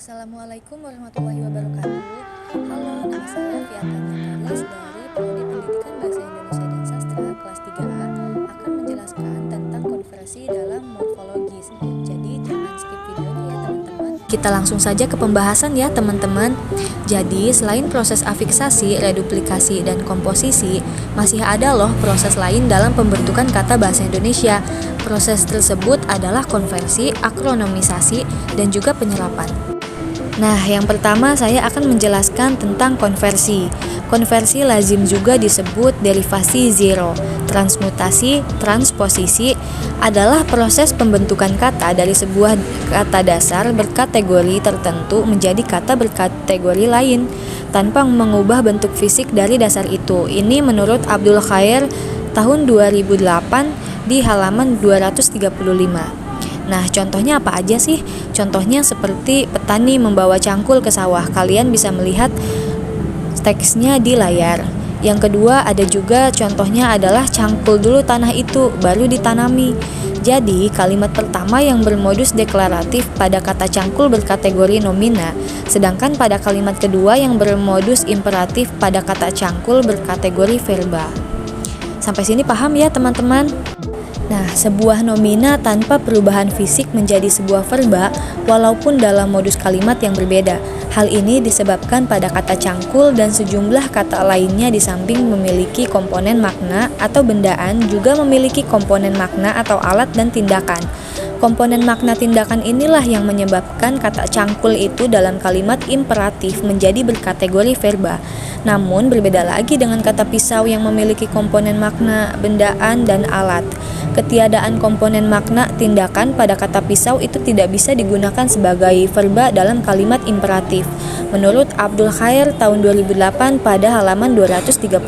Assalamualaikum warahmatullahi wabarakatuh. Halo, nama saya Fiatanya Karis dari Prodi Pendidikan Bahasa Indonesia dan Sastra kelas 3A akan menjelaskan tentang konversi dalam morfologis. Jadi jangan skip videonya ya teman-teman. Kita langsung saja ke pembahasan ya teman-teman. Jadi selain proses afiksasi, reduplikasi, dan komposisi, masih ada loh proses lain dalam pembentukan kata bahasa Indonesia. Proses tersebut adalah konversi, akronomisasi, dan juga penyerapan. Nah, yang pertama saya akan menjelaskan tentang konversi. Konversi lazim juga disebut derivasi zero. Transmutasi, transposisi adalah proses pembentukan kata dari sebuah kata dasar berkategori tertentu menjadi kata berkategori lain tanpa mengubah bentuk fisik dari dasar itu. Ini menurut Abdul Khair tahun 2008 di halaman 235. Nah, contohnya apa aja sih? Contohnya seperti petani membawa cangkul ke sawah. Kalian bisa melihat teksnya di layar. Yang kedua ada juga contohnya adalah cangkul dulu tanah itu, baru ditanami. Jadi, kalimat pertama yang bermodus deklaratif pada kata cangkul berkategori nomina, sedangkan pada kalimat kedua yang bermodus imperatif pada kata cangkul berkategori verba. Sampai sini paham ya teman-teman? Nah, sebuah nomina tanpa perubahan fisik menjadi sebuah verba walaupun dalam modus kalimat yang berbeda. Hal ini disebabkan pada kata cangkul dan sejumlah kata lainnya di samping memiliki komponen makna atau bendaan juga memiliki komponen makna atau alat dan tindakan. Komponen makna tindakan inilah yang menyebabkan kata cangkul itu dalam kalimat imperatif menjadi berkategori verba. Namun berbeda lagi dengan kata pisau yang memiliki komponen makna, bendaan, dan alat. Ketiadaan komponen makna tindakan pada kata pisau itu tidak bisa digunakan sebagai verba dalam kalimat imperatif. Menurut Abdul Khair tahun 2008 pada halaman 236.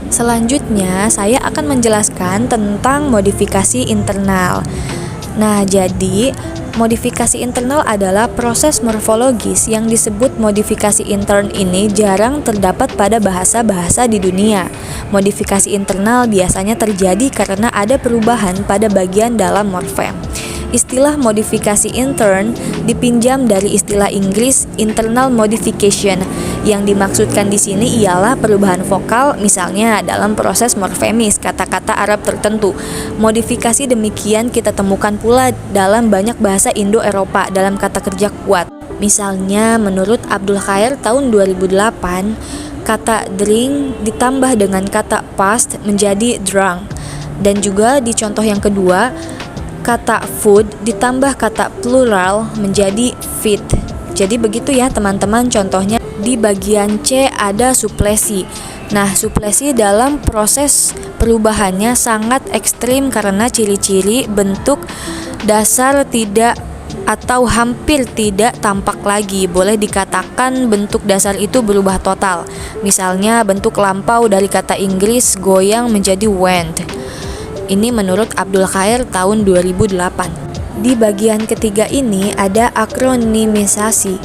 Selanjutnya saya akan menjelaskan tentang modifikasi internal. Nah, jadi modifikasi internal adalah proses morfologis yang disebut modifikasi intern ini jarang terdapat pada bahasa-bahasa di dunia. Modifikasi internal biasanya terjadi karena ada perubahan pada bagian dalam morfem. Istilah modifikasi intern dipinjam dari istilah Inggris internal modification. Yang dimaksudkan di sini ialah perubahan vokal, misalnya dalam proses morfemis kata-kata Arab tertentu. Modifikasi demikian kita temukan pula dalam banyak bahasa Indo-Eropa dalam kata kerja kuat. Misalnya menurut Abdul Khair tahun 2008, kata drink ditambah dengan kata past menjadi drunk. Dan juga di contoh yang kedua, kata food ditambah kata plural menjadi feed. Jadi begitu ya teman-teman contohnya. Di bagian C ada suplesi. Nah, suplesi dalam proses perubahannya sangat ekstrim karena ciri-ciri bentuk dasar tidak atau hampir tidak tampak lagi. Boleh dikatakan bentuk dasar itu berubah total. Misalnya bentuk lampau dari kata Inggris goyang menjadi went. Ini menurut Abdul Khair tahun 2008. Di bagian ketiga ini ada akronimisasi.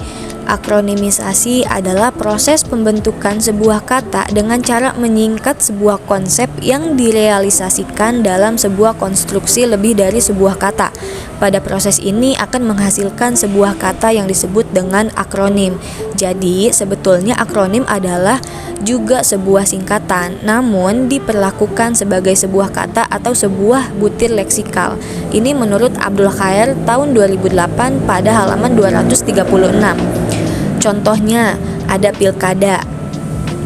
Akronimisasi adalah proses pembentukan sebuah kata dengan cara menyingkat sebuah konsep yang direalisasikan dalam sebuah konstruksi lebih dari sebuah kata. Pada proses ini akan menghasilkan sebuah kata yang disebut dengan akronim. Jadi, sebetulnya akronim adalah juga sebuah singkatan, namun diperlakukan sebagai sebuah kata atau sebuah butir leksikal. Ini menurut Abdul Khair tahun 2008 pada halaman 236. Contohnya ada pilkada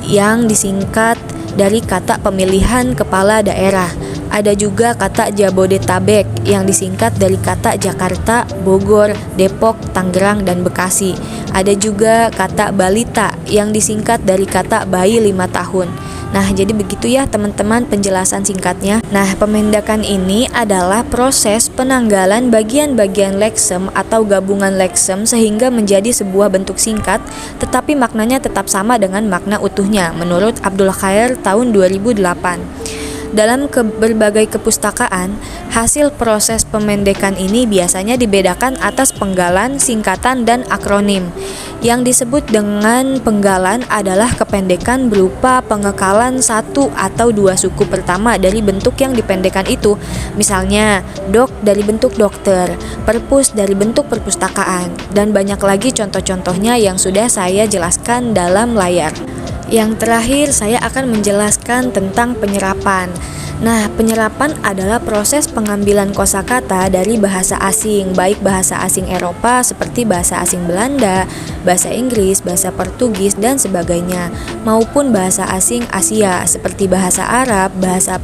yang disingkat dari kata pemilihan kepala daerah. Ada juga kata Jabodetabek yang disingkat dari kata Jakarta, Bogor, Depok, Tangerang, dan Bekasi. Ada juga kata balita yang disingkat dari kata bayi 5 tahun. Nah, jadi begitu ya teman-teman penjelasan singkatnya. Nah, pemendakan ini adalah proses penanggalan bagian-bagian leksem atau gabungan leksem sehingga menjadi sebuah bentuk singkat, tetapi maknanya tetap sama dengan makna utuhnya, menurut Abdul Khair tahun 2008. Dalam berbagai kepustakaan, hasil proses pemendekan ini biasanya dibedakan atas penggalan, singkatan, dan akronim. Yang disebut dengan penggalan adalah kependekan berupa pengekalan satu atau dua suku pertama dari bentuk yang dipendekkan itu. Misalnya, dok dari bentuk dokter, perpus dari bentuk perpustakaan, dan banyak lagi contoh-contohnya yang sudah saya jelaskan dalam layar. Yang terakhir, saya akan menjelaskan tentang penyerapan. Nah, penyerapan adalah proses pengambilan kosakata dari bahasa asing, baik bahasa asing Eropa seperti bahasa asing Belanda, bahasa Inggris, bahasa Portugis, dan sebagainya, maupun bahasa asing Asia seperti bahasa Arab, bahasa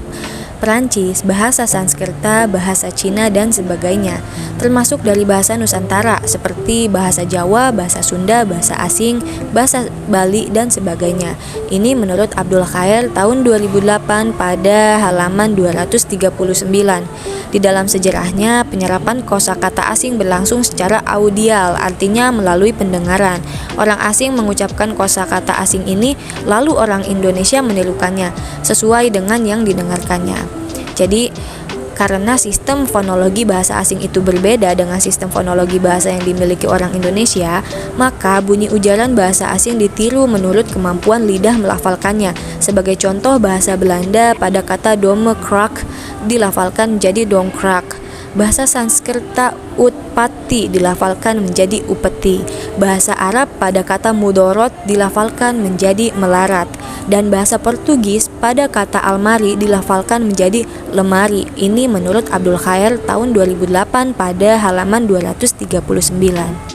Perancis, bahasa Sanskerta, bahasa Cina, dan sebagainya, termasuk dari bahasa Nusantara seperti bahasa Jawa, bahasa Sunda, bahasa asing, bahasa Bali, dan sebagainya. Ini menurut Abdul Khair tahun 2008 pada halaman 239. Di dalam sejarahnya, penyerapan kosakata asing berlangsung secara audial, artinya melalui pendengaran. Orang asing mengucapkan kosakata asing ini, lalu orang Indonesia menirukannya sesuai dengan yang didengarkannya. Jadi, karena sistem fonologi bahasa asing itu berbeda dengan sistem fonologi bahasa yang dimiliki orang Indonesia, maka bunyi ujaran bahasa asing ditiru menurut kemampuan lidah melafalkannya. Sebagai contoh, bahasa Belanda pada kata domekrak dilafalkan menjadi dongkrak. Bahasa Sanskerta utpati dilafalkan menjadi upeti. Bahasa Arab pada kata mudorot dilafalkan menjadi melarat. Dan bahasa Portugis pada kata almari dilafalkan menjadi lemari. Ini menurut Abdul Khair tahun 2008 pada halaman 239.